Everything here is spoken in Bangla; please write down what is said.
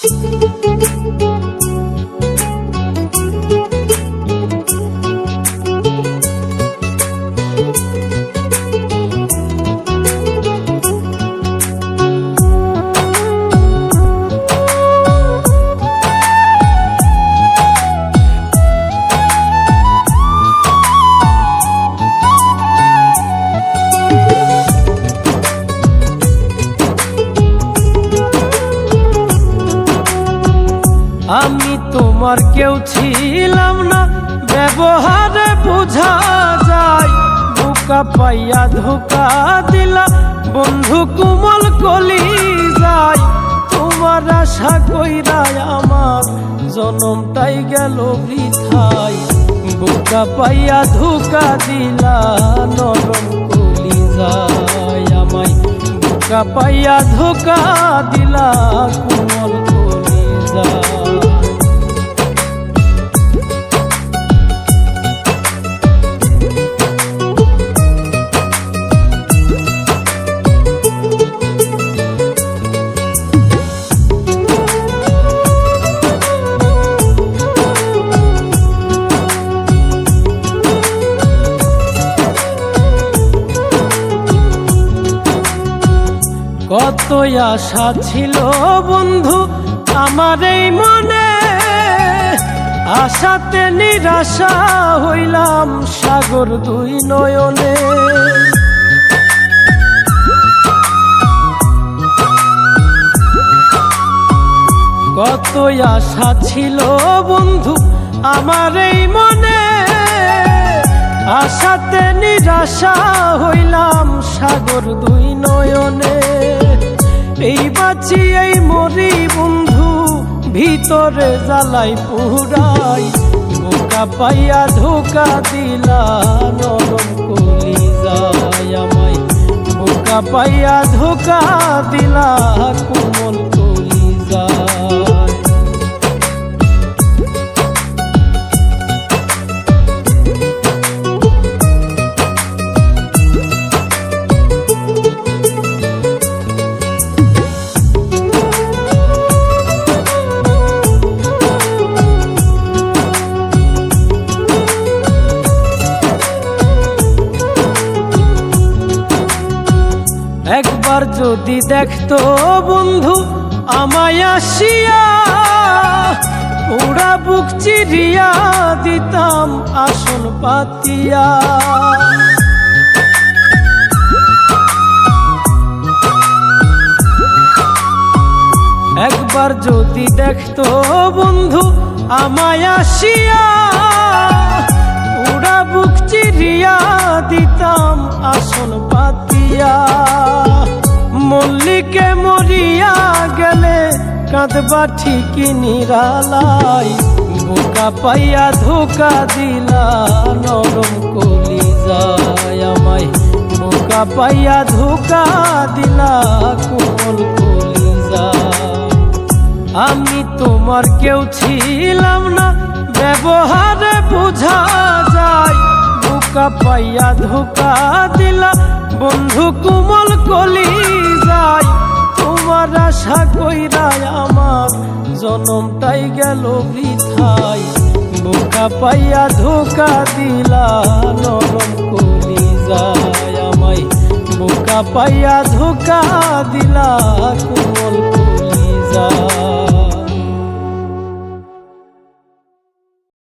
আমি তোমার কেউ ছিলাম না, ব্যবহারে বোঝা যায়। বোকা পাইয়া ধোকা দিলা বন্ধু কোমল কলি যায়। তোমার আশা কইরা আমার জনমটাই গেল বৃথায়। বোকা পাইয়া ধোকা দিলা নরম কলি যায় আমায়। বোকা পাইয়া ধোকা দিলা কোমল কলি যায়। কত আশা ছিল বন্ধু আমার এই মনে, আশাতে নিরাশা হইলাম সাগর দুই নয়নে। কত আশা ছিল বন্ধু আমার এই মনে, আশাতে নিরাশা হইলাম সাগর দুই নয়নে। এই বাঁচি এই মরি বন্ধু ভিতরে জ্বালাই পুরাই। বোকা পাইয়া ধোকা দিলা নরম কলি যায় আমায়। বোকা পাইয়া ধোকা দিলা কোমল কলি যায়। একবার যদি দেখতো বন্ধু আমায় আসিয়া, পুরা বুক চিরিয়া দিতাম আসন পাতিয়া। একবার যদি দেখতো বন্ধু আমায় আসিয়া, পুরা বুক চিরিয়া দিতাম আসন পাতিয়া। মল্লিকে মরিয়া গেলে কাঁদবা ঠিকই নিরালাই। বোকা পাইয়া ধোকা দিলা নরম কলি যায় আমায়। বোকা পাইয়া ধোকা দিলা কোমল কলি যায়। আমি তোমার কেউ ছিলাম না, ব্যবহারে বোঝা যায়। বোকা পাইয়া ধোকা দিলা বন্ধু কোমল কলি যায়। তোমার আশা কইরা আমার জনমটাই গেল বৃথায়। বোকা পাইয়া ধোকা দিলা নরম কলি যায় আমায়। বোকা পাইয়া ধোকা দিলা